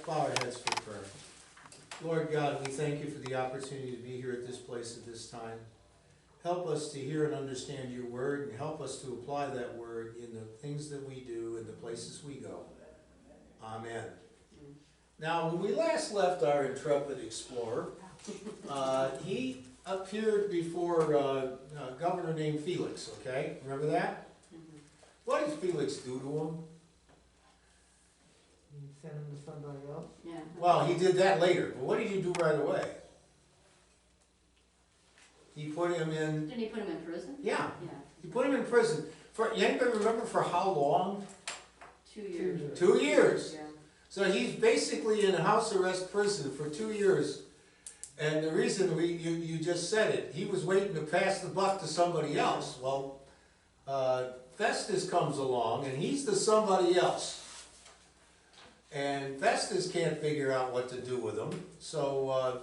bow our heads for prayer. Lord God, we thank you for the opportunity to be here at this place at this time. Help us to hear and understand your word, and help us to apply that word in the things that we do and the places we go. Amen. Now, when we last left our intrepid explorer, he appeared before a governor named Felix, okay? Remember that? Mhm. What did Felix do to him? You send him to somebody else? Yeah. Well, he did that later, but what did he do right away? He put him in, Didn't he put him in prison? yeah, Yeah, he put him in prison. For, anybody remember for how long? 2 years. 2 years. Yeah. So he's basically in house arrest prison for 2 years. And the reason you just said it, he was waiting to pass the buck to somebody else. Well, Festus comes along and he's the somebody else. And Festus can't figure out what to do with him. So,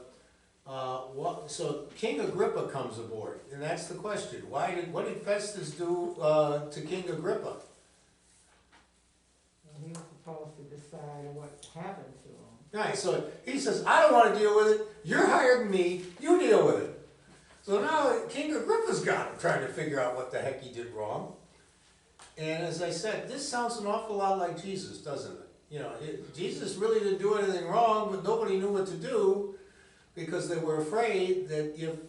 so King Agrippa comes aboard. And that's the question. What did Festus do to King Agrippa? He was supposed to decide what happened to him. Right, so he says, I don't want to deal with it. You're hiring me. You deal with it. So now King Agrippa's got him trying to figure out what the heck he did wrong. And as I said, this sounds an awful lot like Jesus, doesn't it? You know, Jesus really didn't do anything wrong, but nobody knew what to do because they were afraid that if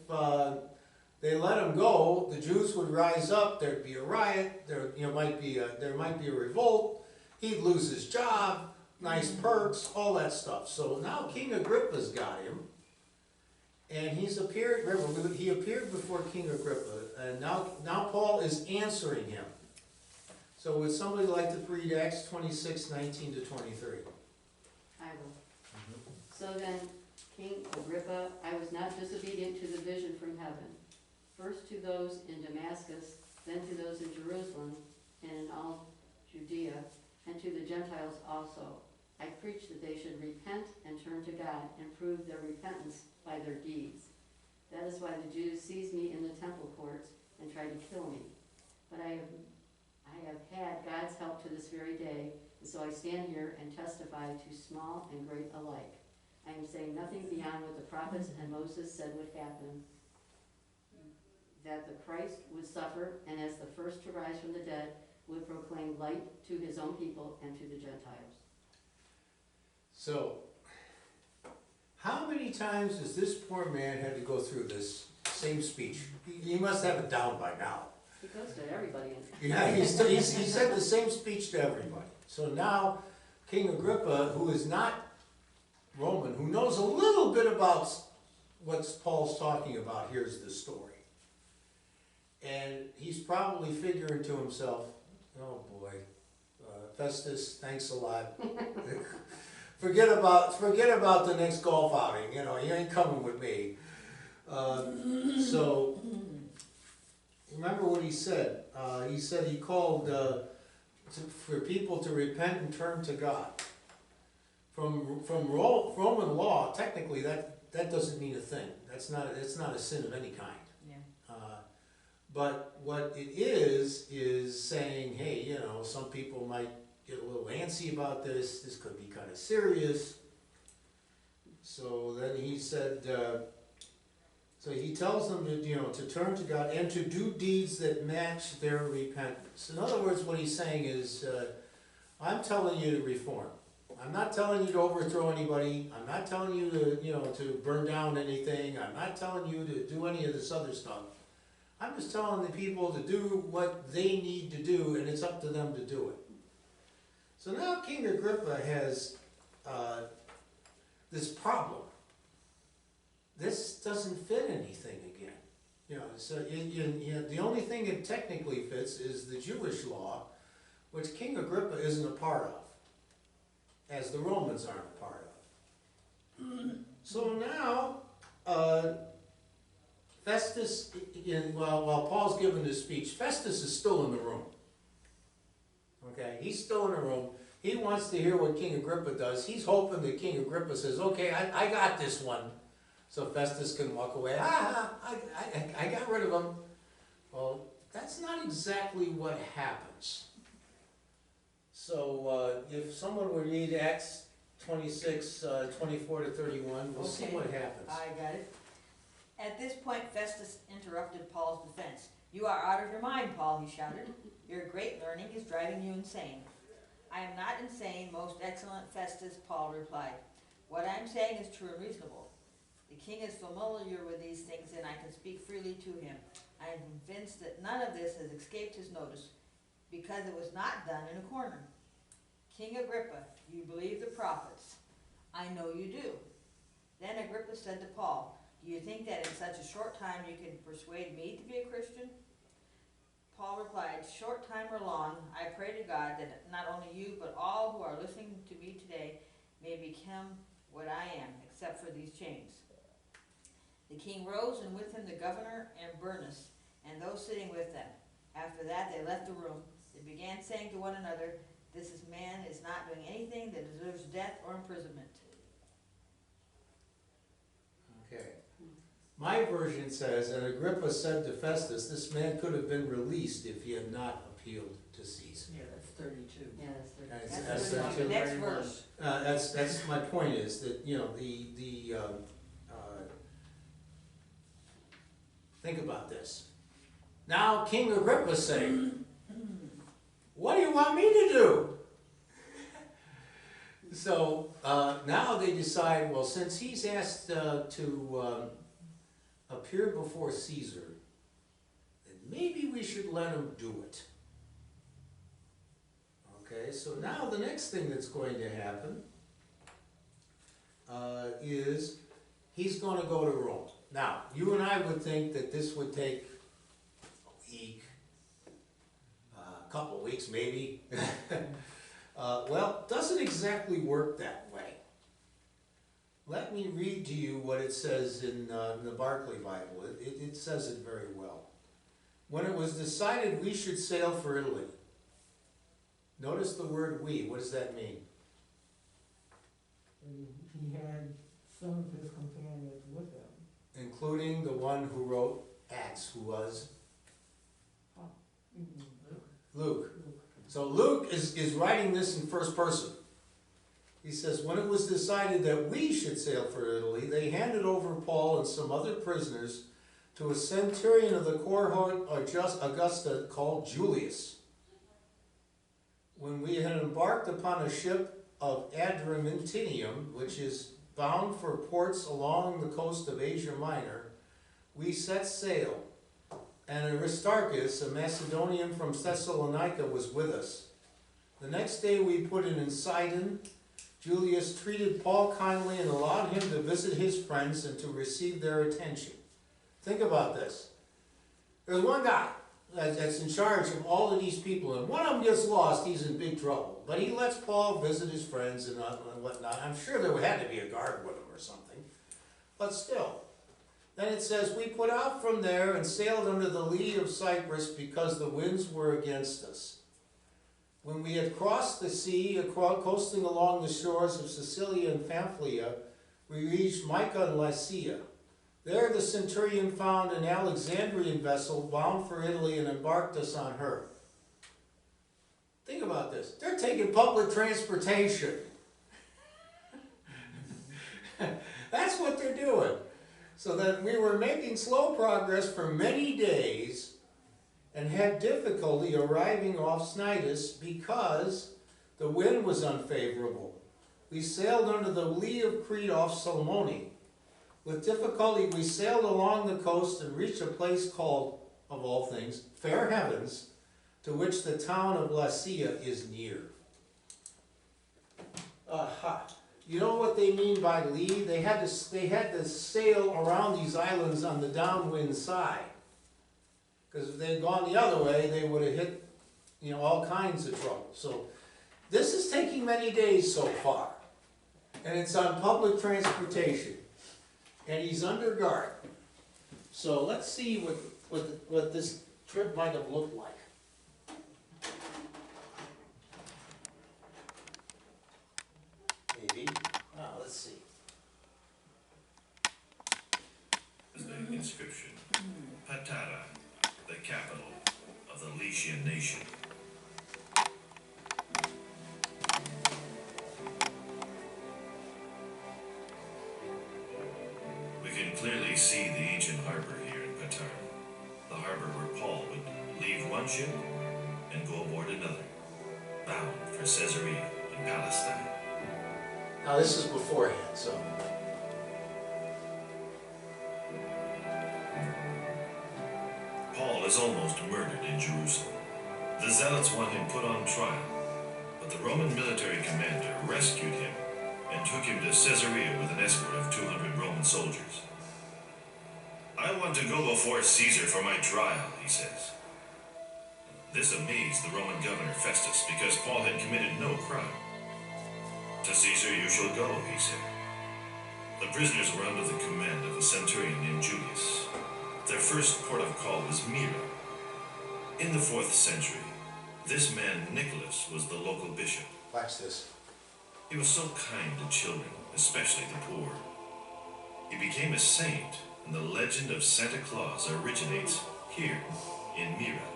they let him go, the Jews would rise up. There'd be a riot. There might be a revolt. He'd lose his job. Nice perks, all that stuff. So now King Agrippa's got him, and he's appeared. Remember, he appeared before King Agrippa, and now Paul is answering him. So would somebody like to read Acts 26:19 to 23? I will. So then, King Agrippa, I was not disobedient to the vision from heaven. First to those in Damascus, then to those in Jerusalem, and in all Judea, and to the Gentiles also. I preached that they should repent and turn to God and prove their repentance by their deeds. That is why the Jews seized me in the temple courts and tried to kill me. But I have had God's help to this very day, and so I stand here and testify to small and great alike. I am saying nothing beyond what the prophets and Moses said would happen, that the Christ would suffer, and as the first to rise from the dead, would proclaim light to his own people and to the Gentiles. So, how many times has this poor man had to go through this same speech? He must have it down by now. He goes to everybody. Yeah, he said the same speech to everybody. So now, King Agrippa, who is not Roman, who knows a little bit about what Paul's talking about, here's the story. And he's probably figuring to himself, oh boy, Festus, thanks a lot. Forget about the next golf outing. You know, you ain't coming with me. So remember what he said. He said he called for people to repent and turn to God. From Roman law, technically that doesn't mean a thing. It's not a sin of any kind. But what it is saying, hey, you know, some people might get a little antsy about this. This could be kind of serious. So then he said, so he tells them to turn to God and to do deeds that match their repentance. In other words, what he's saying is, I'm telling you to reform. I'm not telling you to overthrow anybody. I'm not telling you to burn down anything. I'm not telling you to do any of this other stuff. I'm just telling the people to do what they need to do, and it's up to them to do it. So now King Agrippa has this problem. This doesn't fit anything again. You know, so the only thing it technically fits is the Jewish law, which King Agrippa isn't a part of, as the Romans aren't a part of. So now, Festus, while Paul's giving this speech, Festus is still in the room. Okay, he's still in the room. He wants to hear what King Agrippa does. He's hoping that King Agrippa says, okay, I got this one. So Festus can walk away. I got rid of him. Well, that's not exactly what happens. So if someone would read Acts 26, 24 to 31, we'll see Okay. what happens. I got it. At this point, Festus interrupted Paul's defense. "You are out of your mind, Paul," he shouted. "Your great learning is driving you insane." "I am not insane, most excellent Festus," Paul replied. "What I am saying is true and reasonable. The king is familiar with these things, and I can speak freely to him. I am convinced that none of this has escaped his notice, because it was not done in a corner. King Agrippa, do you believe the prophets?" "I know you do." Then Agrippa said to Paul, "Do you think that in such a short time you can persuade me to be a Christian?" Paul replied, "Short time or long, I pray to God that not only you, but all who are listening to me today may become what I am, except for these chains." The king rose, and with him the governor and Bernice, and those sitting with them. After that they left the room. They began saying to one another, "This man is not doing anything that deserves death or imprisonment." Okay. My version says, "And Agrippa said to Festus, this man could have been released if he had not appealed to Caesar." Yeah, that's 32. Yeah, that's the. That's That's the the next verse. That's my point is that, you know, think about this. Now King Agrippa's saying, "What do you want me to do?" So now they decide, well, since he's asked to appear before Caesar, then maybe we should let him do it. Okay, so now the next thing that's going to happen is he's going to go to Rome. Now, you and I would think that this would take a week, a couple of weeks maybe. Well, it doesn't exactly work that way. Let me read to you what it says in the Barclay Bible. It says it very well. When it was decided we should sail for Italy, notice the word "we." What does that mean? He had some of his companions with him. Including the one who wrote Acts, who was Luke. So Luke is writing this in first person. He says, when it was decided that we should sail for Italy, they handed over Paul and some other prisoners to a centurion of the cohort Augusta called Julius. When we had embarked upon a ship of Adramyttium, which is bound for ports along the coast of Asia Minor, we set sail, and Aristarchus, a Macedonian from Thessalonica, was with us. The next day we put in Sidon. Julius treated Paul kindly and allowed him to visit his friends and to receive their attention. Think about this. There's one guy that's in charge of all of these people, and one of them gets lost, he's in big trouble. But he lets Paul visit his friends and whatnot. I'm sure there had to be a guard with him or something. But still. Then it says, we put out from there and sailed under the lee of Cyprus because the winds were against us. When we had crossed the sea, coasting along the shores of Sicilia and Pamphylia, we reached Myca and Lycia. There the centurion found an Alexandrian vessel bound for Italy and embarked us on her. Think about this. They're taking public transportation. That's what they're doing. So that we were making slow progress for many days and had difficulty arriving off Cnidus because the wind was unfavorable. We sailed under the lee of Crete off Salmone. With difficulty we sailed along the coast and reached a place called, of all things, Fair Havens, to which the town of Lasea is near. You know what they mean by lee? They had to sail around these islands on the downwind side. Because if they had gone the other way, they would have hit, all kinds of trouble. So this is taking many days so far. And it's on public transportation. And he's under guard. So let's see what this trip might have looked like. Maybe. Let's see. The inscription, Patara, the capital of the Lycian nation. can clearly see the ancient harbor here in Patara. The harbor where Paul would leave one ship and go aboard another, bound for Caesarea in Palestine. Now, this is beforehand, so. Paul is almost murdered in Jerusalem. The zealots want him put on trial, but the Roman military commander rescued him and took him to Caesarea with an escort of 200 Roman soldiers. "I want to go before Caesar for my trial," he says. This amazed the Roman governor Festus because Paul had committed no crime. "To Caesar you shall go," he said. The prisoners were under the command of a centurion named Julius. Their first port of call was Myra. In the 4th century, this man Nicholas was the local bishop. Watch this. He was so kind to children, especially the poor. He became a saint, and the legend of Santa Claus originates here in Myra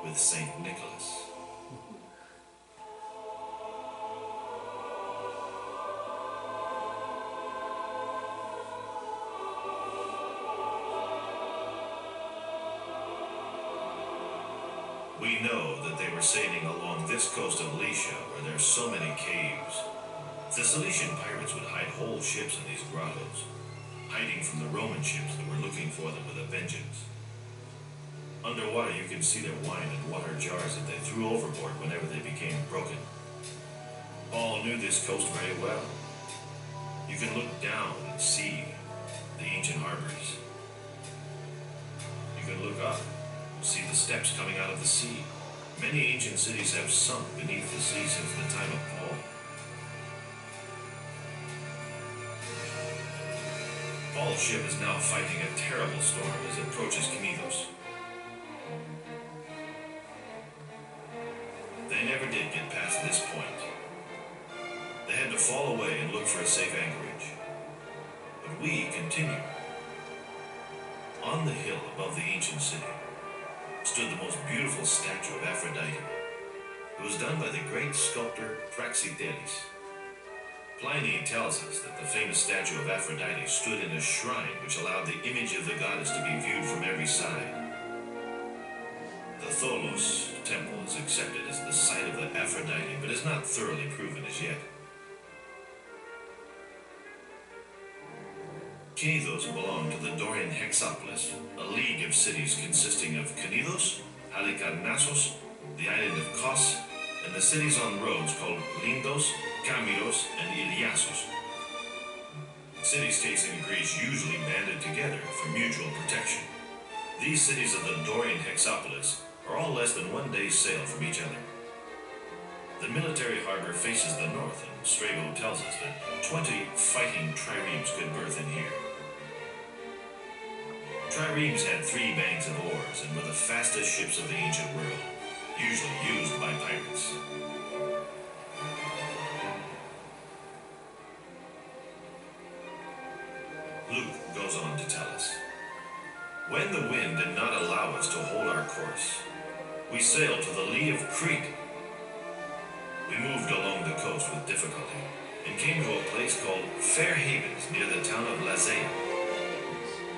with Saint Nicholas. We know that they were sailing along this coast of Lycia where there are so many caves. The Cilician pirates would hide whole ships in these grottos, hiding from the Roman ships that were looking for them with a vengeance. Underwater you can see their wine and water jars that they threw overboard whenever they became broken. Paul knew this coast very well. You can look down and see the ancient harbors. You can look up, see the steps coming out of the sea. Many ancient cities have sunk beneath the sea since the time of Paul. Paul's ship is now fighting a terrible storm as it approaches Knidos. They never did get past this point. They had to fall away and look for a safe anchorage. But we continue. On the hill above the ancient city stood the most beautiful statue of Aphrodite. It was done by the great sculptor Praxiteles. Pliny tells us that the famous statue of Aphrodite stood in a shrine which allowed the image of the goddess to be viewed from every side. The Tholos temple is accepted as the site of the Aphrodite, but is not thoroughly proven as yet. Knidos belonged to the Dorian Hexapolis, a league of cities consisting of Knidos, Halicarnassos, the island of Kos, and the cities on roads called Lindos, Kamiros, and Iliassos. City-states in Greece usually banded together for mutual protection. These cities of the Dorian Hexapolis are all less than 1 day's sail from each other. The military harbor faces the north, and Strabo tells us that 20 fighting triremes could berth in here. Triremes had 3 banks of oars and were the fastest ships of the ancient world, usually used by pirates. Luke goes on to tell us, "When the wind did not allow us to hold our course, we sailed to the lee of Crete. We moved along the coast with difficulty and came to a place called Fair Havens near the town of Lasea.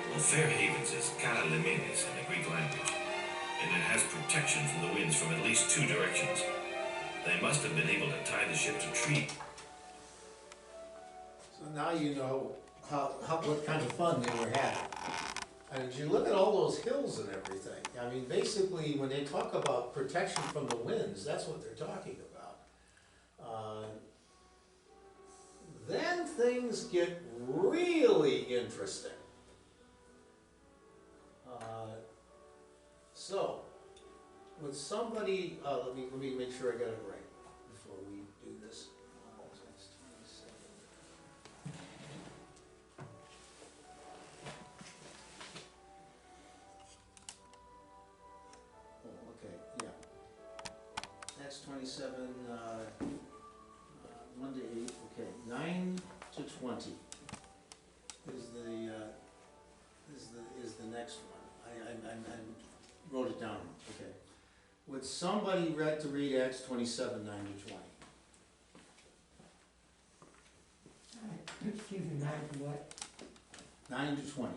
Well, Fair Havens is Kalalimenes in the Greek language, and it has protection from the winds from at least 2 directions. They must have been able to tie the ship to tree." So now you know what kind of fun they were having. And you look at all those hills and everything. I mean, basically, when they talk about protection from the winds, that's what they're talking about. Then things get really interesting. So, would somebody, let me make sure I got it right before we do this. Oh, okay, yeah. That's 27, Monday, 8, okay, 9 to 20 is the next one. I wrote it down, okay. Would somebody read Acts 27, 9 to 20? Excuse me, 9 to what? 9 to 20.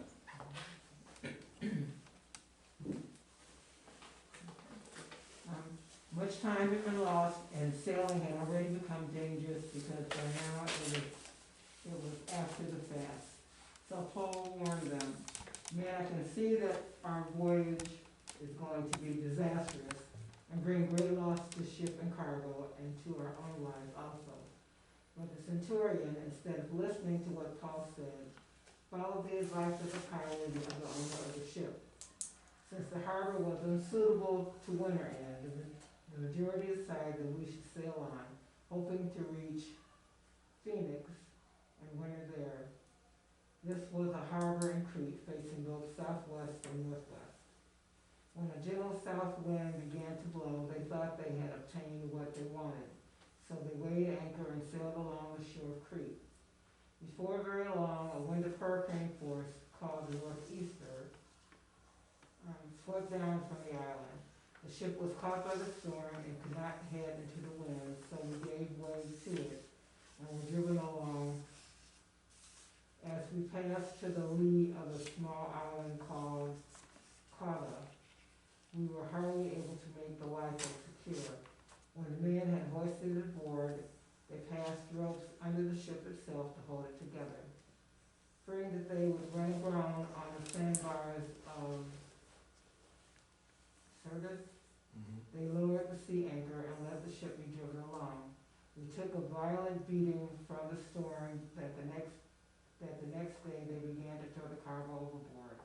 Much time had been lost, and sailing had already become dangerous because by now it was after the fast. So Paul warned them, "Men, I can see that our voyage is going to be disastrous and bring great loss to ship and cargo and to our own lives also." But the centurion, instead of listening to what Paul said, followed the advice of the pilot of the owner of the ship. Since the harbor was unsuitable to winter in, the majority decided that we should sail on, hoping to reach Phoenix and winter there. This was a harbor in Crete facing both southwest and northwest. When a gentle south wind began to blow, they thought they had obtained what they wanted, so they weighed anchor and sailed along the shore of Crete. Before very long, a wind of hurricane force called the northeaster swept down from the island. The ship was caught by the storm and could not head into the wind, so we gave way to it and were driven along. As we passed to the lee of a small island called Cauda, we were hardly able to make the lifeboat secure. When the men had hoisted it aboard, they passed ropes under the ship itself to hold it together. Fearing that they would run aground on the sandbars of Sardis, they lowered the sea anchor and let the ship be driven along. We took a violent beating from the storm that the next day they began to throw the cargo overboard.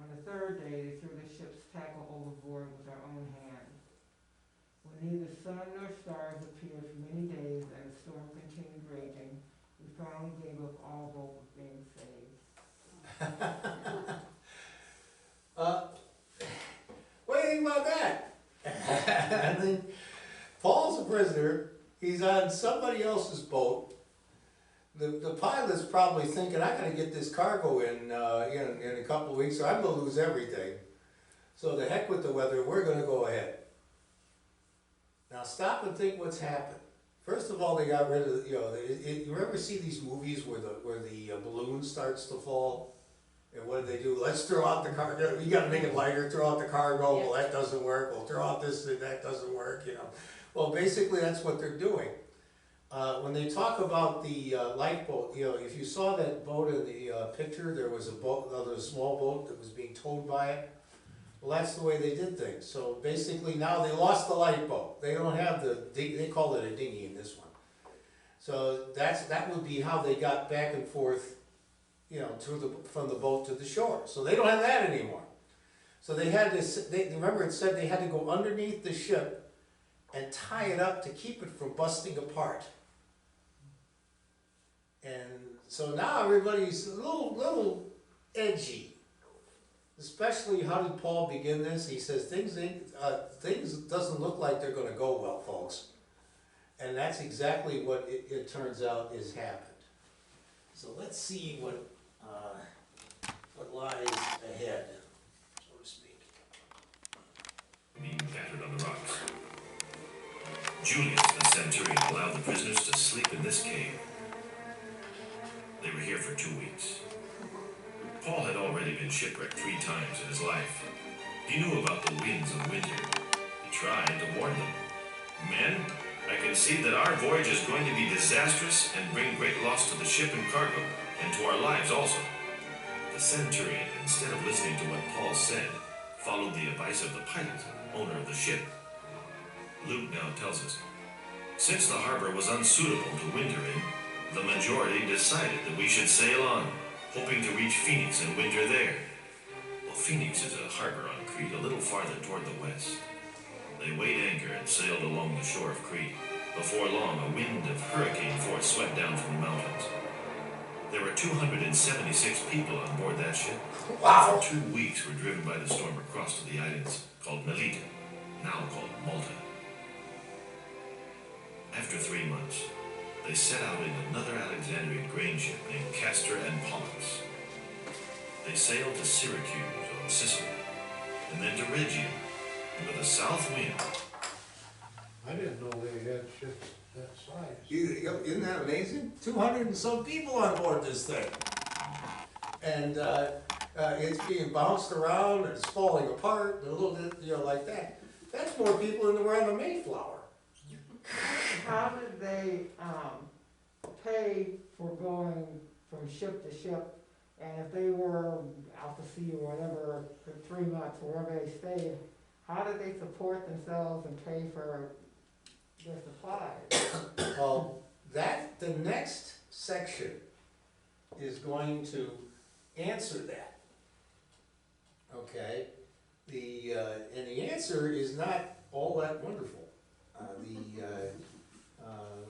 On the third day, they threw the ship's tackle overboard with their own hands. When neither sun nor stars appeared for many days and the storm continued raging, we finally gave up all hope of being saved. What do you think about that? And then Paul's a prisoner. He's on somebody else's boat. The pilot's probably thinking, "I gotta get this cargo in a couple of weeks, or I'm gonna lose everything. So the heck with the weather. We're gonna go ahead." Now stop and think what's happened. First of all, they got rid of you ever see these movies where the balloon starts to fall? And what do they do? Let's throw out the cargo. You gotta make it lighter, throw out the cargo. Well, that doesn't work. We'll throw out this and that doesn't work, Well, basically that's what they're doing. When they talk about the lifeboat, if you saw that boat in the picture, there was a small boat that was being towed by it. Well, that's the way they did things. So basically now they lost the lifeboat. They don't have they call it a dinghy in this one. So that would be how they got back and forth, from the boat to the shore. So they don't have that anymore. So they had to, remember it said they had to go underneath the ship and tie it up to keep it from busting apart. And so now everybody's a little edgy. Especially, how did Paul begin this? He says things doesn't look like they're going to go well, folks. And that's exactly what it turns out has happened. So let's see what lies ahead, so to speak. Being battered on the rocks. Julius, the centurion, allowed the prisoners to sleep in this cave. They were here for 2 weeks. Paul had already been shipwrecked 3 times in his life. He knew about the winds of winter. He tried to warn them. "Men, I can see that our voyage is going to be disastrous and bring great loss to the ship and cargo, and to our lives also." The centurion, instead of listening to what Paul said, followed the advice of the pilot, owner of the ship. Luke now tells us, since the harbor was unsuitable to winter in, the majority decided that we should sail on, hoping to reach Phoenix and winter there. Well, Phoenix is a harbor on Crete a little farther toward the west. They weighed anchor and sailed along the shore of Crete. Before long, a wind of hurricane force swept down from the mountains. There were 276 people on board that ship. Wow! For 2 weeks, were driven by the storm across to the islands called Melita, now called Malta. After 3 months, they set out in another Alexandrian grain ship named Castor and Pollux. They sailed to Syracuse on Sicily, and then to Rhegium, and with a south wind. I didn't know they had ships that size. Isn't that amazing? 200 and some people on board this thing. and, it's being bounced around, and it's falling apart, and a little bit, you know, like that. That's more people than were on the Mayflower. How did they, pay for going from ship to ship? And if they were out to sea or whatever, for 3 months, wherever they stayed, how did they support themselves and pay for their supplies? Well, the next section is going to answer that. Okay? And the answer is not all that wonderful.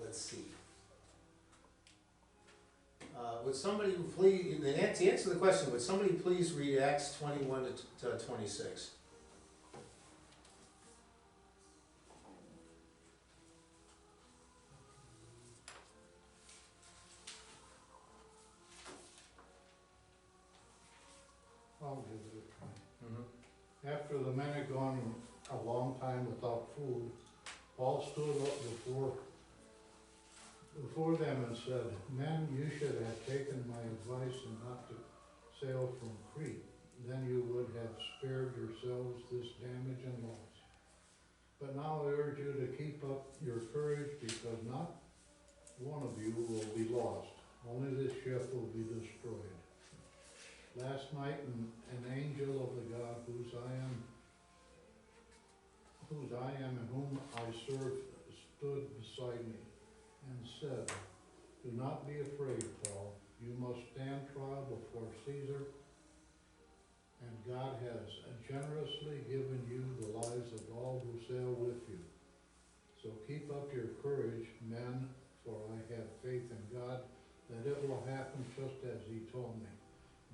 Let's see. Would somebody please, to answer the question, would somebody please read Acts 21 to 26? I'll give it a try. Mm-hmm. After the men had gone a long time without food, Paul stood up before them and said, "Men, you should have taken my advice and not to sail from Crete. Then you would have spared yourselves this damage and loss. But now I urge you to keep up your courage, because not one of you will be lost. Only this ship will be destroyed." Last night an angel of the God whose I am and whom I serve stood beside me and said, "Do not be afraid, Paul. You must stand trial before Caesar, and God has generously given you the lives of all who sail with you. So keep up your courage, men, for I have faith in God that it will happen just as he told me.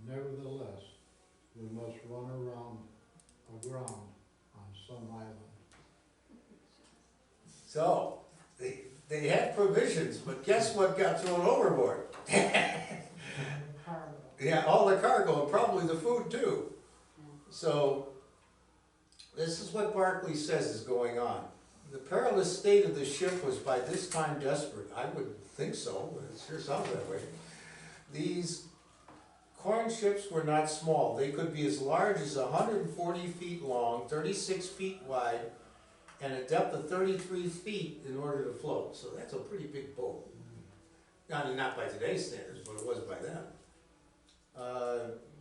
Nevertheless, we must run aground on some island." So, they had provisions, but guess what got thrown overboard? Cargo. Yeah, all the cargo, and probably the food too. So, this is what Barclay says is going on. The perilous state of the ship was by this time desperate. I would think so, but it sure sounds that way. These corn ships were not small. They could be as large as 140 feet long, 36 feet wide, and a depth of 33 feet in order to float. So that's a pretty big boat. I mean, not by today's standards, but it was by then.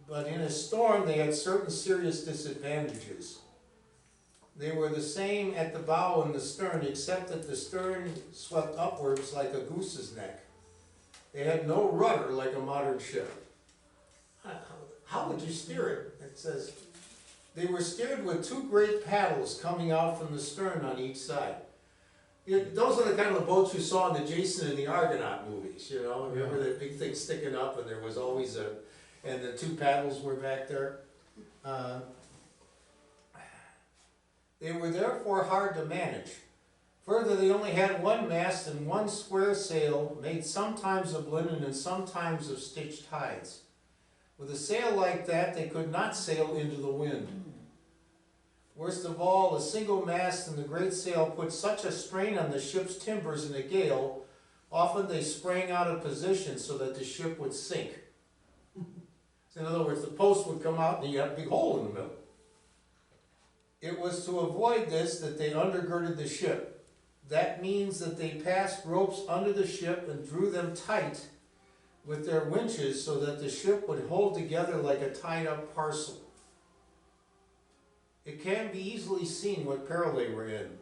But in a storm, they had certain serious disadvantages. They were the same at the bow and the stern, except that the stern swept upwards like a goose's neck. They had no rudder like a modern ship. How would you steer it? It says, they were steered with two great paddles coming out from the stern on each side. Those are the kind of boats you saw in the Jason and the Argonaut movies, you know? Remember that big thing sticking up, and there was always and the two paddles were back there. They were therefore hard to manage. Further, they only had one mast and one square sail, made sometimes of linen and sometimes of stitched hides. With a sail like that, they could not sail into the wind. Worst of all, the single mast and the great sail put such a strain on the ship's timbers in a gale, often they sprang out of position so that the ship would sink. So in other words, the post would come out and you had a big hole in the middle. It was to avoid this that they undergirded the ship. That means that they passed ropes under the ship and drew them tight with their winches so that the ship would hold together like a tied-up parcel. It can be easily seen what peril they were in.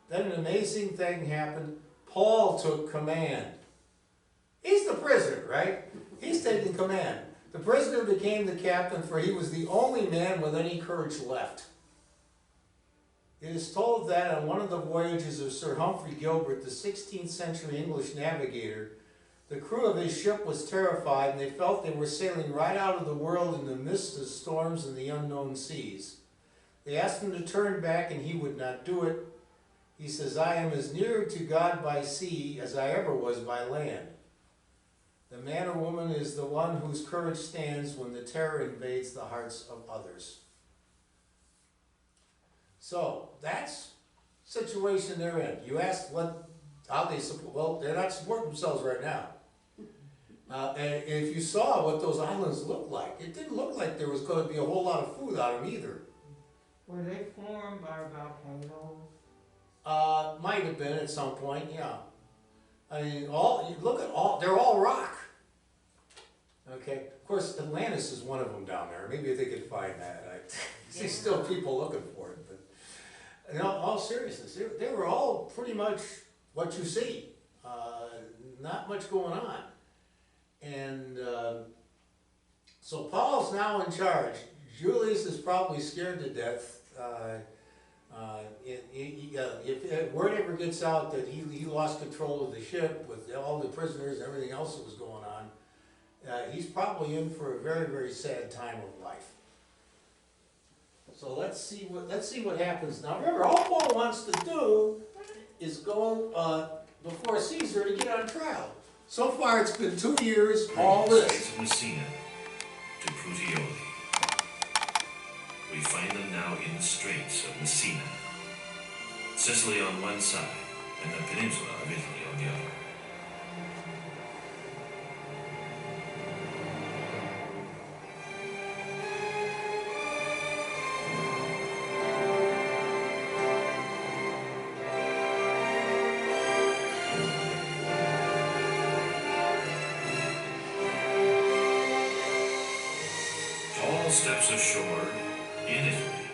Then an amazing thing happened. Paul took command. He's the prisoner, right? He's taking command. The prisoner became the captain, for he was the only man with any courage left. It is told that on one of the voyages of Sir Humphrey Gilbert, the 16th century English navigator, the crew of his ship was terrified, and they felt they were sailing right out of the world in the midst of storms and the unknown seas. They asked him to turn back, and he would not do it. He says, "I am as near to God by sea as I ever was by land." The man or woman is the one whose courage stands when the terror invades the hearts of others. So, that's the situation they're in. You asked how they support, well, they're not supporting themselves right now. And if you saw what those islands looked like, it didn't look like there was gonna be a whole lot of food on them either. Were they formed by volcanoes? Might have been at some point, yeah. I mean, you look at they're all rock. Okay, of course, Atlantis is one of them down there, maybe they could find that, I see still people looking for it, but in all seriousness, they were all pretty much what you see, not much going on. And, so Paul's now in charge. Julius is probably scared to death, if word ever gets out that he lost control of the ship with all the prisoners and everything else that was going on, he's probably in for a very, very sad time of life. So let's see what happens now. Remember, all Paul wants to do is go before Caesar to get on trial. So far, it's been 2 years. All From the this. Straits of Messina to Puteoli. We find them now in the Straits of Messina. Sicily on one side, and the peninsula of Italy on the other. Paul steps ashore in Italy,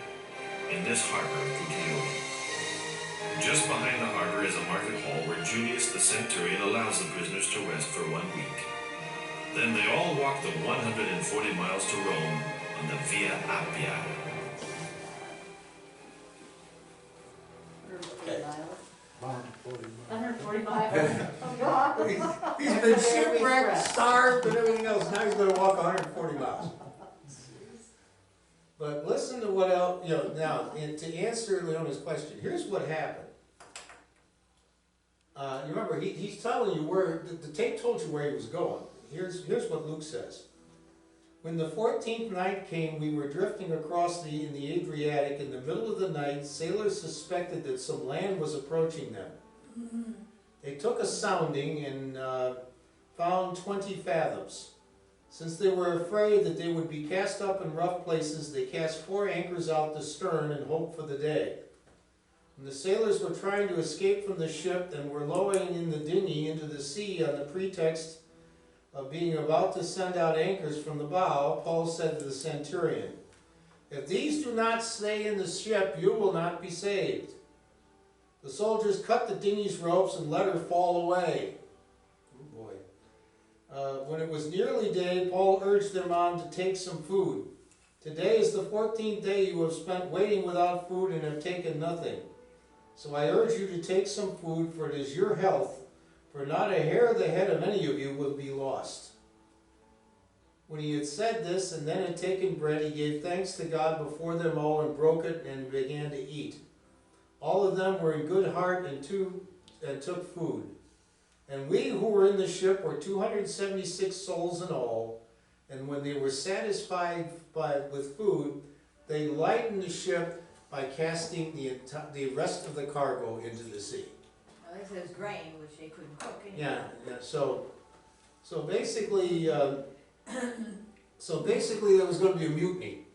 in this harbor of Puteoli. Just behind the harbor is a market hall where Junius the centurion allows the prisoners to rest for 1 week. Then they all walk the 140 miles to Rome on the Via Appia. 140 miles. Oh, God. He's been shipwrecked, starved, and everything else. Now he's gonna walk 140 miles. But listen to what else, now, to answer Leona's question, here's what happened. You remember, he's telling you where, the tape told you where he was going. Here's what Luke says. When the 14th night came, we were drifting across in the Adriatic. In the middle of the night, sailors suspected that some land was approaching them. They took a sounding and found 20 fathoms. Since they were afraid that they would be cast up in rough places, they cast 4 anchors out the stern and hoped for the day. When the sailors were trying to escape from the ship and were lowering in the dinghy into the sea on the pretext of being about to send out anchors from the bow, Paul said to the centurion, "If these do not stay in the ship, you will not be saved." The soldiers cut the dinghy's ropes and let her fall away. Oh boy. When it was nearly day, Paul urged them on to take some food. "Today is the 14th day you have spent waiting without food and have taken nothing. So I urge you to take some food, for it is your health, for not a hair of the head of any of you will be lost." When he had said this and then had taken bread, he gave thanks to God before them all and broke it and began to eat. All of them were in good heart and took food. And we who were in the ship were 276 souls in all, and when they were satisfied with food, they lightened the ship by casting the rest of the cargo into the sea. Well, this is grain, which they couldn't cook anyway. Yeah. So basically, there was going to be a mutiny,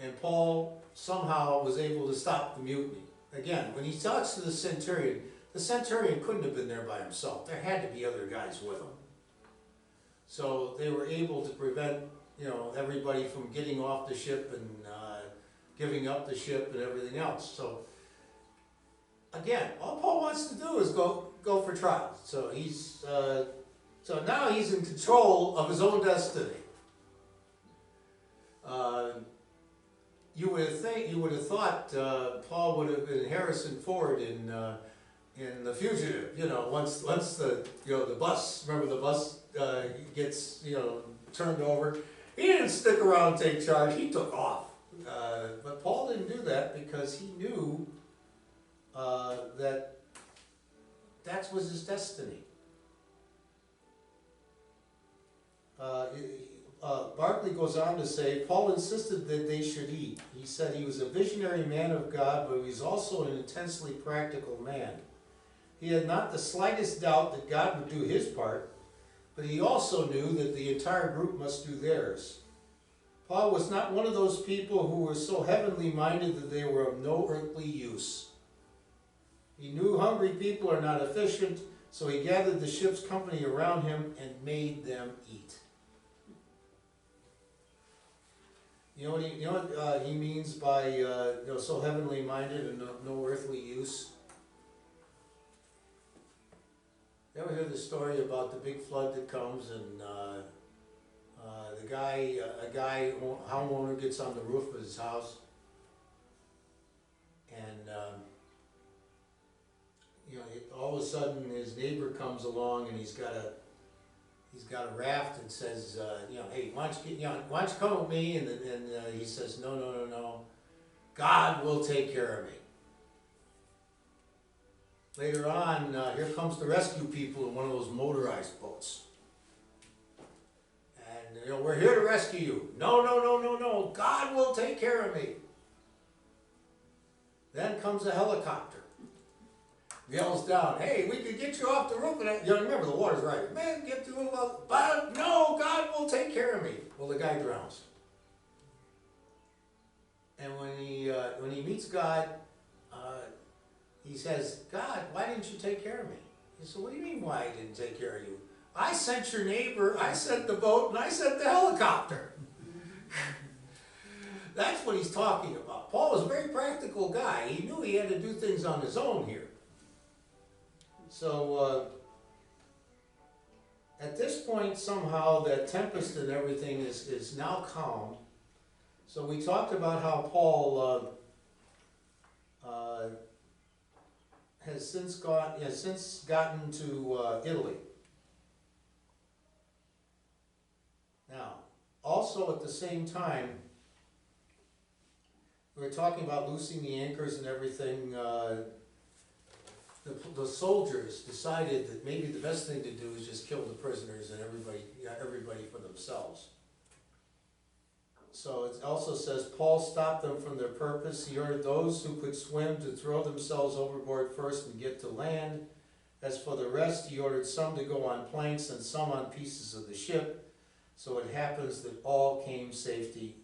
and Paul somehow was able to stop the mutiny. Again, when he talks to the centurion couldn't have been there by himself. There had to be other guys with him. So they were able to prevent, everybody from getting off the ship and giving up the ship and everything else. So again, all Paul wants to do is go for trial. So so now he's in control of his own destiny. You would have thought Paul would have been Harrison Ford in The Fugitive. Once the bus, remember the bus gets turned over. He didn't stick around and take charge. He took off. But Paul didn't do that because he knew that was his destiny. Barclay goes on to say, Paul insisted that they should eat. He said he was a visionary man of God, but he was also an intensely practical man. He had not the slightest doubt that God would do his part, but he also knew that the entire group must do theirs. Paul was not one of those people who were so heavenly minded that they were of no earthly use. He knew hungry people are not efficient, so he gathered the ship's company around him and made them eat. You know what he means by so heavenly minded and no earthly use? You ever hear the story about the big flood that comes and a homeowner gets on the roof of his house and all of a sudden his neighbor comes along and he's got a raft and says, hey, why don't you come with me? And he says, no, God will take care of me. Later on, here comes the rescue people in one of those motorized boats. And, we're here to rescue you. No, God will take care of me. Then comes a helicopter. Yells down, hey, we could get you off the roof. And remember, the water's right. Man, get through it. But no, God will take care of me. Well, the guy drowns. And when he meets God, he says, God, why didn't you take care of me? He said, what do you mean why I didn't take care of you? I sent your neighbor, I sent the boat, and I sent the helicopter. That's what he's talking about. Paul was a very practical guy. He knew he had to do things on his own here. So, at this point, somehow, that tempest and everything is now calm. So we talked about how Paul has since gotten to Italy. Now, also at the same time, we were talking about loosing the anchors and everything. The soldiers decided that maybe the best thing to do is just kill the prisoners and everybody for themselves. So it also says, Paul stopped them from their purpose. He ordered those who could swim to throw themselves overboard first and get to land. As for the rest, he ordered some to go on planks and some on pieces of the ship. So it happens that all came safely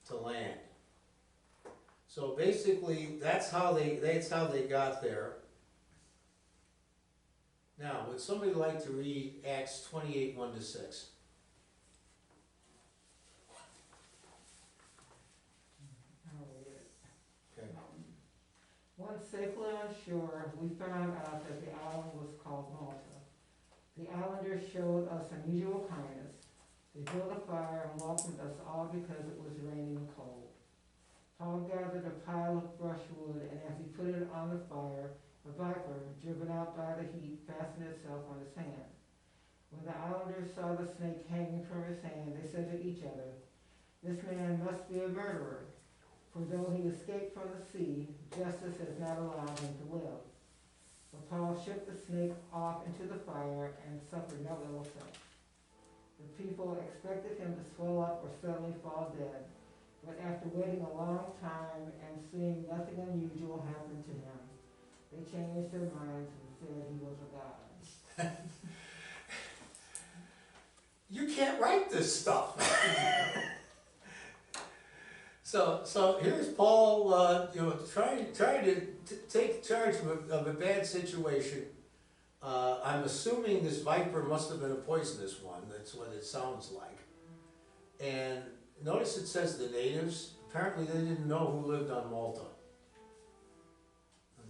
to land. So basically, that's how they got there. Now, would somebody like to read Acts 28, 1-6? Once safely on shore, we found out that the island was called Malta. The islanders showed us unusual kindness. They built a fire and welcomed us all because it was raining and cold. Paul gathered a pile of brushwood, and as he put it on the fire, a viper, driven out by the heat, fastened itself on his hand. When the islanders saw the snake hanging from his hand, they said to each other, "This man must be a murderer, for though he escaped from the sea, justice has not allowed him to live." But Paul shook the snake off into the fire and suffered no ill effect. The people expected him to swell up or suddenly fall dead, but after waiting a long time and seeing nothing unusual happen to him, they changed their minds and said he was a god. You can't write this stuff. So here's Paul, trying to take charge of a bad situation. I'm assuming this viper must have been a poisonous one. That's what it sounds like. And notice it says the natives. Apparently they didn't know who lived on Malta.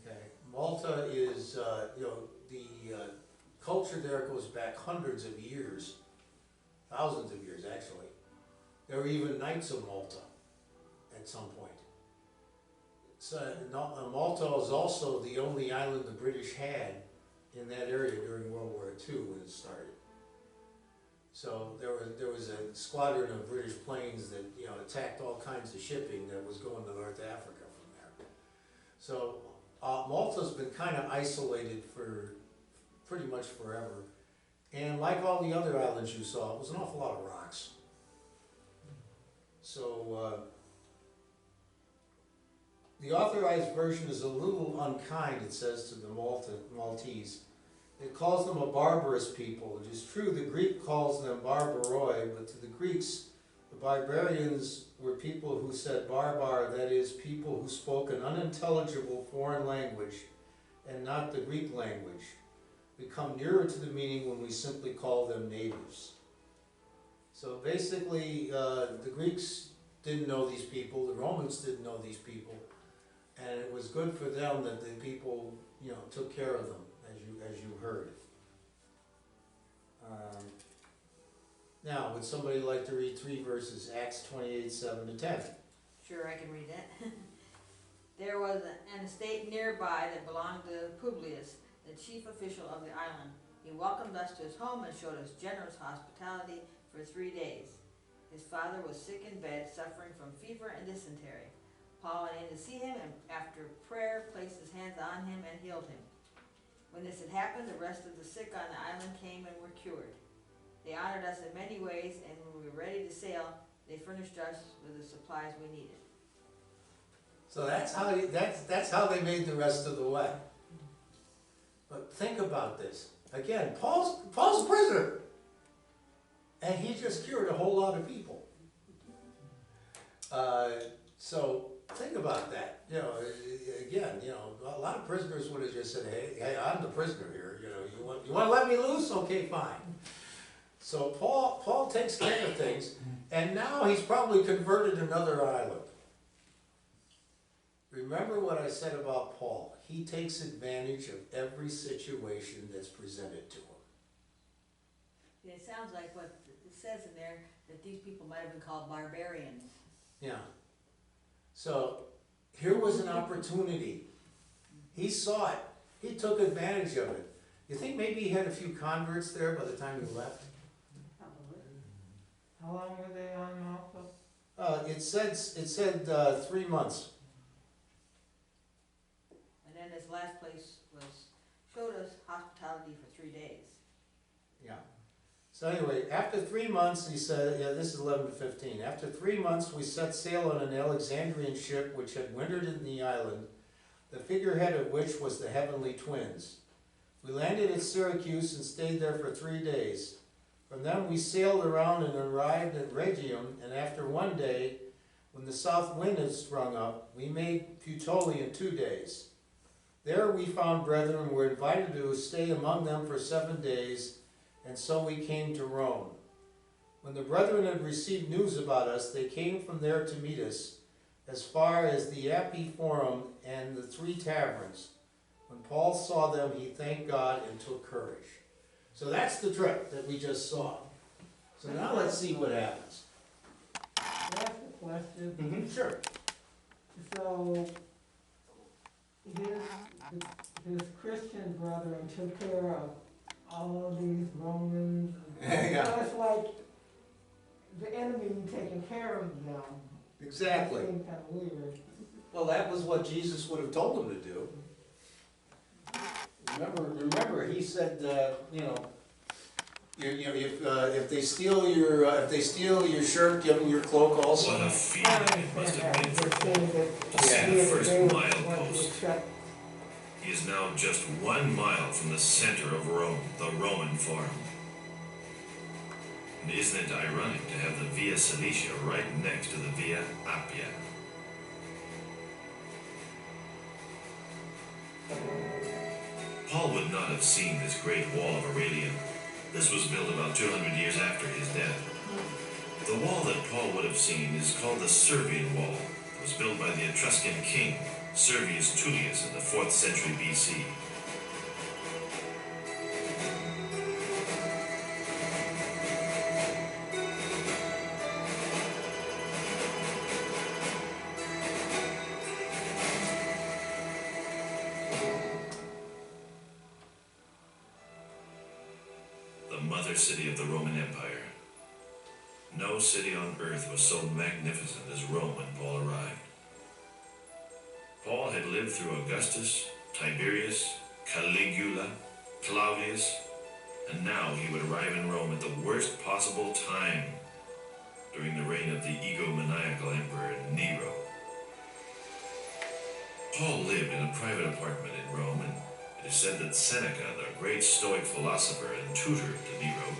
Okay, Malta is, the culture there goes back hundreds of years, thousands of years actually. There were even Knights of Malta at some point. So Malta is also the only island the British had in that area during World War II when it started. So there was a squadron of British planes that attacked all kinds of shipping that was going to North Africa from there. So Malta's been kind of isolated for pretty much forever, and like all the other islands you saw, it was an awful lot of rocks. So the authorized version is a little unkind. It says to the Maltese, it calls them a barbarous people. It is true the Greek calls them barbaroi, but to the Greeks, the barbarians were people who said barbar, that is, people who spoke an unintelligible foreign language and not the Greek language. We come nearer to the meaning when we simply call them natives. So basically, the Greeks didn't know these people, the Romans didn't know these people, and it was good for them that the people, took care of them, as you heard. Now, would somebody like to read 3 verses, Acts 28, 7 to 10? Sure, I can read that. There was an estate nearby that belonged to Publius, the chief official of the island. He welcomed us to his home and showed us generous hospitality for 3 days. His father was sick in bed, suffering from fever and dysentery. Paul went in to see him, and after prayer placed his hands on him and healed him. When this had happened, the rest of the sick on the island came and were cured. They honored us in many ways, and when we were ready to sail, they furnished us with the supplies we needed. So that's how they made the rest of the way. But think about this. Again, Paul's a prisoner. And he just cured a whole lot of people. So think about that. Again, a lot of prisoners would have just said, hey, I'm the prisoner here. You want to let me loose? Okay, fine. So Paul takes care of things, and now he's probably converted another island. Remember what I said about Paul. He takes advantage of every situation that's presented to him. It sounds like what it says in there, that these people might have been called barbarians. Yeah. So here was an opportunity. He saw it. He took advantage of it. You think maybe he had a few converts there by the time he left? How long were they on Malta? It said 3 months. And then this last place showed us hospitality for 3 days. Yeah. So anyway, after 3 months, he said, this is 11 to 15. After 3 months, we set sail on an Alexandrian ship which had wintered in the island, the figurehead of which was the Heavenly Twins. We landed at Syracuse and stayed there for 3 days. From them we sailed around and arrived at Rhegium, and after 1 day, when the south wind had sprung up, we made Puteoli in 2 days. There we found brethren and were invited to stay among them for 7 days, and so we came to Rome. When the brethren had received news about us, they came from there to meet us, as far as the Appii Forum and the 3 taverns. When Paul saw them, he thanked God and took courage. So that's the trip that we just saw. So now let's see what happens. Can I ask a question? Sure. So, his Christian brethren took care of all of these Romans. Yeah. So it's like the enemy taking care of them. Exactly. That seemed kind of weird. Well, that was what Jesus would have told them to do. Remember, he said, if they steal your shirt, give them your cloak also. What a feeling it must have been for Paul to see the first milepost. He is now just 1 mile from the center of Rome, the Roman Forum. And isn't it ironic to have the Via Cilicia right next to the Via Appia? Paul would not have seen this great wall of Aurelian. This was built about 200 years after his death. The wall that Paul would have seen is called the Servian Wall. It was built by the Etruscan king, Servius Tullius, in the 4th century BC. The mother city of the Roman Empire. No city on earth was so magnificent as Rome when Paul arrived. Paul had lived through Augustus, Tiberius, Caligula, Claudius, and now he would arrive in Rome at the worst possible time, during the reign of the egomaniacal emperor Nero. Paul lived in a private apartment in Rome, and It is said that Seneca, the great Stoic philosopher and tutor to Nero,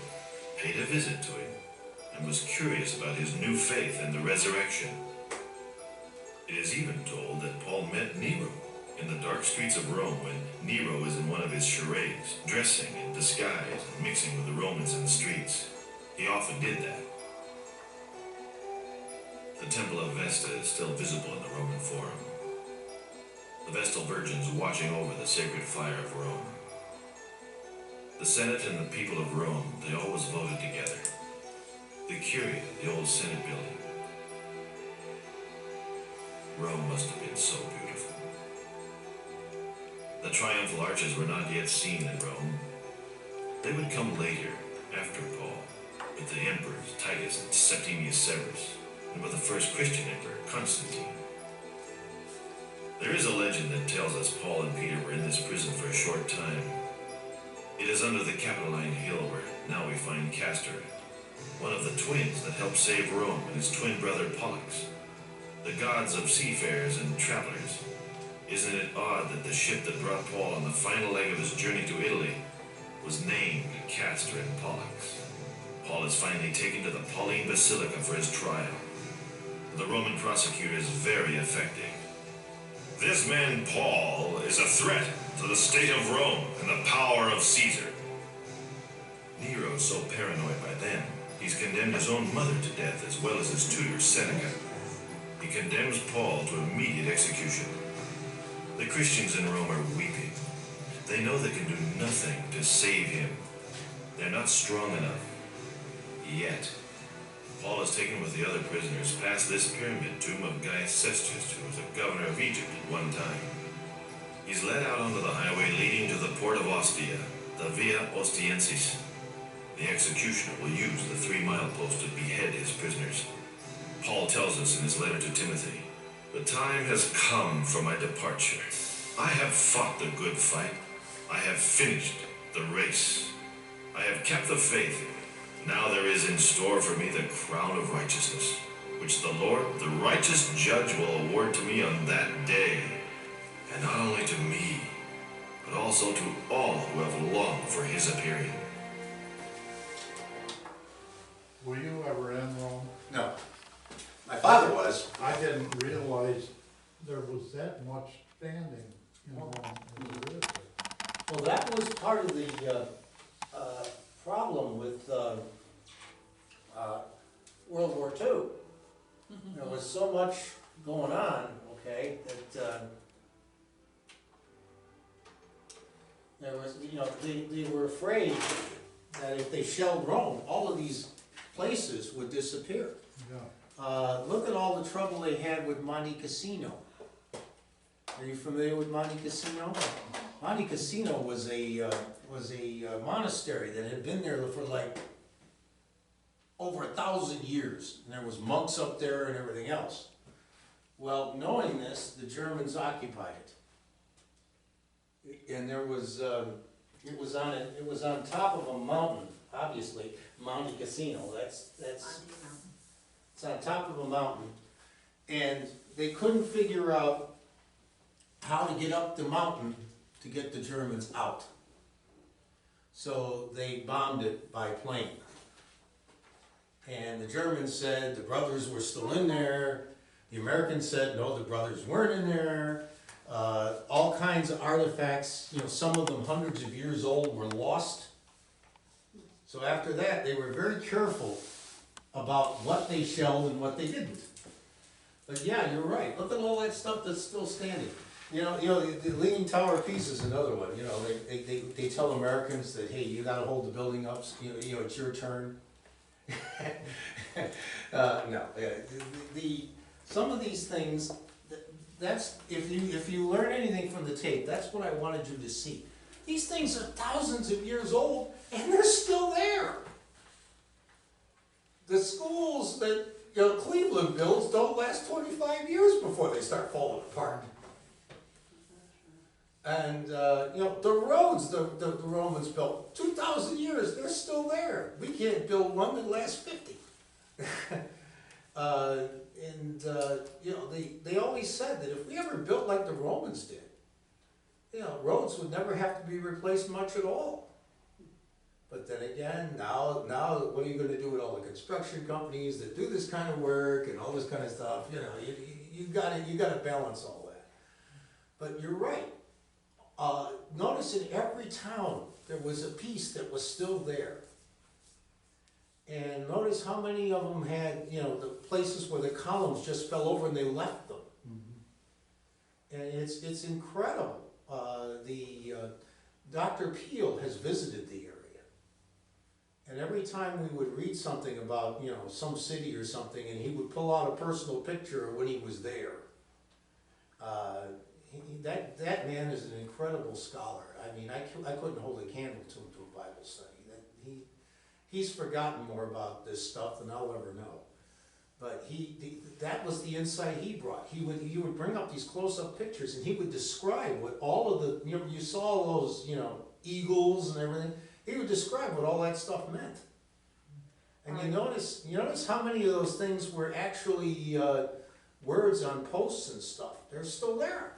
paid a visit to him and was curious about his new faith in the resurrection. It is even told that Paul met Nero in the dark streets of Rome when Nero was in one of his charades, dressing in disguise and mixing with the Romans in the streets. He often did that. The Temple of Vesta is still visible in the Roman Forum. The Vestal Virgins watching over the sacred fire of Rome. The Senate and the people of Rome, they always voted together. The Curia, the old Senate building. Rome must have been so beautiful. The triumphal arches were not yet seen in Rome. They would come later, after Paul, with the emperors Titus and Septimius Severus, and with the first Christian emperor, Constantine. There is a legend that tells us Paul and Peter were in this prison for a short time. It is under the Capitoline Hill where now we find Castor, one of the twins that helped save Rome, and his twin brother Pollux, the gods of seafarers and travelers. Isn't it odd that the ship that brought Paul on the final leg of his journey to Italy was named Castor and Pollux? Paul is finally taken to the Pauline Basilica for his trial. The Roman prosecutor is very effective. This man Paul is a threat to the state of Rome and the power of Caesar. Nero's so paranoid by then, he's condemned his own mother to death as well as his tutor Seneca. He condemns Paul to immediate execution. The Christians in Rome are weeping. They know they can do nothing to save him. They're not strong enough. Yet. Paul is taken with the other prisoners past this pyramid tomb of Gaius Cestius, who was a governor of Egypt at one time. He's led out onto the highway leading to the port of Ostia, the Via Ostiensis. The executioner will use the 3-mile post to behead his prisoners. Paul tells us in his letter to Timothy, "The time has come for my departure. I have fought the good fight. I have finished the race. I have kept the faith. Now there is in store for me the crown of righteousness, which the Lord, the righteous judge, will award to me on that day. And not only to me, but also to all who have longed for his appearing." Were you ever in Rome? No. My father was. I didn't realize there was that much standing in Rome as there is. Well, that was part of the problem with World War II. There was so much going on, okay, that there was, they were afraid that if they shelled Rome, all of these places would disappear. Yeah. Look at all the trouble they had with Monte Cassino. Are you familiar with Monte Cassino? Monte Cassino was a monastery that had been there for like over 1,000 years, and there was monks up there and everything else. Well, knowing this, the Germans occupied it, and there was it was on top of a mountain. Obviously, Monte Cassino. That's it's on top of a mountain, and they couldn't figure out how to get up the mountain to get the Germans out. So they bombed it by plane. And the Germans said the brothers were still in there. The Americans said no, the brothers weren't in there. All kinds of artifacts, some of them hundreds of years old, were lost. So after that, they were very careful about what they shelled and what they didn't. But yeah, you're right. Look at all that stuff that's still standing. The Leaning Tower of Pisa is another one. They tell Americans that, hey, you got to hold the building up. It's your turn. No, some of these things. That's if you learn anything from the tape, that's what I wanted you to see. These things are thousands of years old, and they're still there. The schools that Cleveland builds don't last 25 years before they start falling apart. And the roads the Romans built 2,000 years, they're still there. We can't build one that lasts 50. They always said that if we ever built like the Romans did, you know, roads would never have to be replaced much at all. But then again, now what are you gonna do with all the construction companies that do this kind of work and all this kind of stuff, you know, you gotta balance all that. But you're right, notice in every town, there was a piece that was still there. And notice how many of them had, you know, the places where the columns just fell over and they left them. And it's incredible. Dr. Peel has visited the area. And every time we would read something about, you know, some city or something, and he would pull out a personal picture of when he was there. That man is an incredible scholar. I mean, I couldn't hold a candle to him to a Bible study. He's forgotten more about this stuff than I'll ever know. But that was the insight he brought. He would bring up these close-up pictures, and he would describe what all of the, you know, you saw all those, you know, eagles and everything. He would describe what all that stuff meant. And you notice how many of those things were actually words on posts and stuff. They're still there.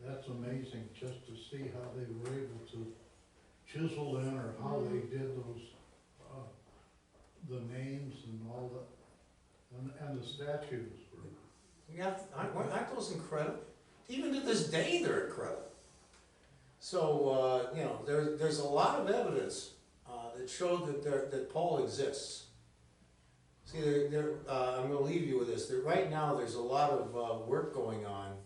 That's amazing, just to see how they were able to chisel in, or how they did those, the names and all that, and the statues were. Yeah, aren't those incredible? Even to this day, they're incredible. So, you know, there's a lot of evidence that showed that Paul exists. See, I'm going to leave you with this. Right now, there's a lot of work going on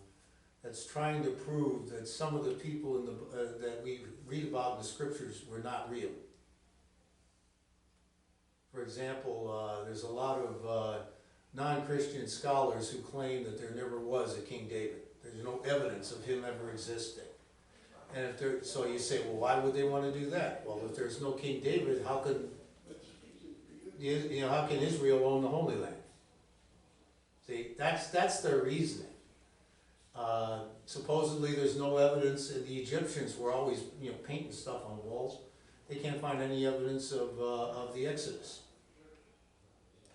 that's trying to prove that some of the people that we read about in the scriptures were not real. For example, there's a lot of non-Christian scholars who claim that there never was a King David. There's no evidence of him ever existing. And so you say, well, why would they want to do that? Well, if there's no King David, how can Israel own the Holy Land? See, that's their reasoning. Supposedly, there's no evidence, and the Egyptians were always, you know, painting stuff on walls. They can't find any evidence of the Exodus.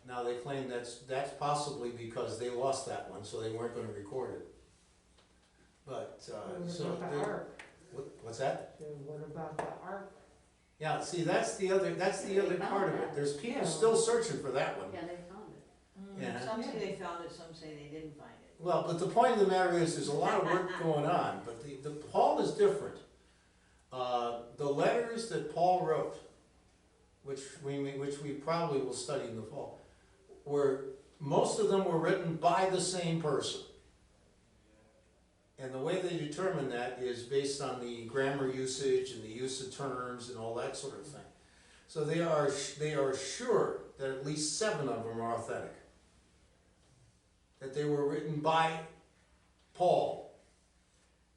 Now they claim that's possibly because they lost that one, so they weren't going to record it. But What about the ark? What's that? What about the ark? Yeah, see, that's the other part of it. There's people Yeah. still searching for that one. Yeah, they found it. Yeah. Some say they found it, some say they didn't find it. Well, but the point of the matter is, there's a lot of work going on. But the Paul is different. The letters that Paul wrote, which we probably will study in the fall, most of them were written by the same person. And the way they determine that is based on the grammar usage and the use of terms and all that sort of thing. So they are sure that at least 7 of them are authentic. That they were written by Paul.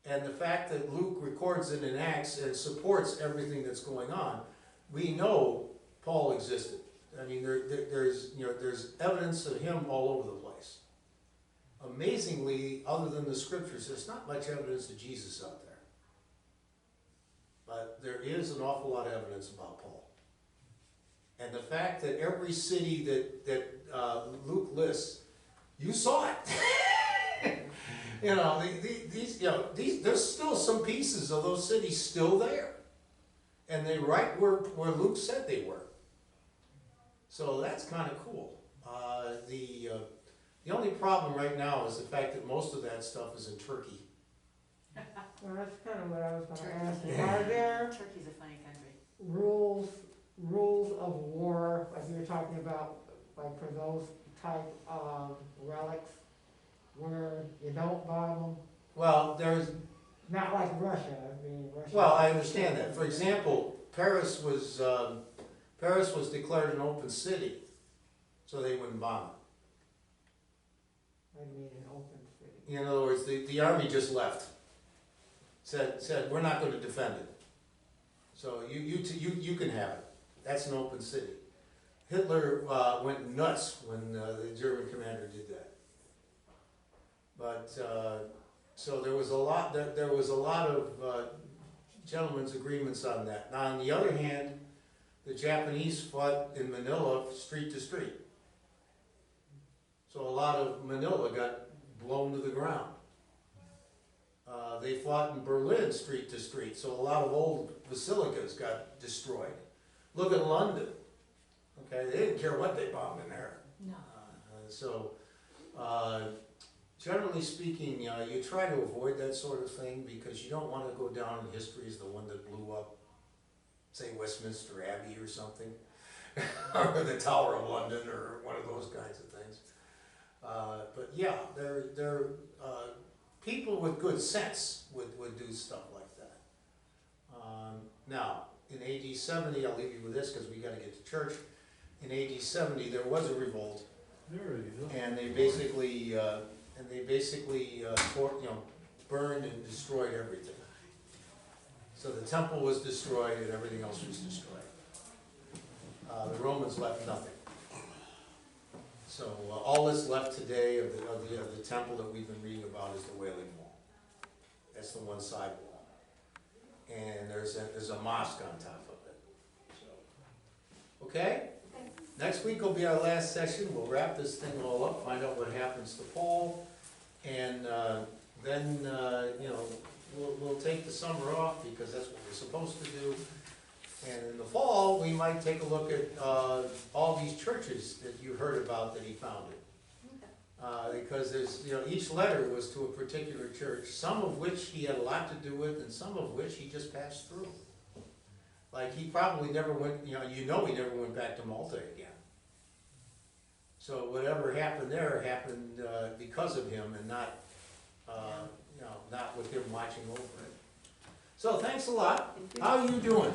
And the fact that Luke records it in Acts and supports everything that's going on, we know Paul existed. I mean, there's evidence of him all over the place. Amazingly, other than the scriptures, there's not much evidence of Jesus out there. But there is an awful lot of evidence about Paul. And the fact that every city that Luke lists, you saw it. You know, there's still some pieces of those cities still there. And they right where Luke said they were. So that's kind of cool. The only problem right now is the fact that most of that stuff is in Turkey. Well, that's kind of what I was going to ask you. Yeah. Are there Turkey's a funny country. rules of war, like you were talking about, like for those type of relics, where you don't buy them? Well, there's Not like Russia, I mean, Russia. Well, I understand that. For example, Paris was declared an open city, so they wouldn't bomb I mean, an open city. it. In other words, the army just left. Said we're not going to defend it. So you can have it. That's an open city. Hitler went nuts when the German commander did that. But so there was a lot of gentlemen's agreements on that. Now, on the other hand, the Japanese fought in Manila street to street. So a lot of Manila got blown to the ground. They fought in Berlin street to street, so a lot of old basilicas got destroyed. Look at London, okay, they didn't care what they bombed in there. No. So, generally speaking, you try to avoid that sort of thing because you don't want to go down in history as the one that blew up, say, Westminster Abbey or something, or the Tower of London, or one of those kinds of things. But yeah, they're people with good sense would do stuff like that. Now, in AD 70, I'll leave you with this because we got to get to church. In AD 70, there was a revolt. There you go. And they basically, burned and destroyed everything. So the temple was destroyed and everything else was destroyed. The Romans left nothing. So all that's left today of the temple that we've been reading about is the Wailing Wall. That's the one side wall. And there's a mosque on top of it. So, okay? Next week will be our last session. We'll wrap this thing all up, find out what happens to Paul, and then we'll take the summer off because that's what we're supposed to do. And in the fall, we might take a look at all these churches that you heard about that he founded. Because there's, each letter was to a particular church, some of which he had a lot to do with, and some of which he just passed through. Like he probably never went, he never went back to Malta again. So whatever happened there happened because of him and not, not with him watching over it. So thanks a lot. Thank you. How are you doing?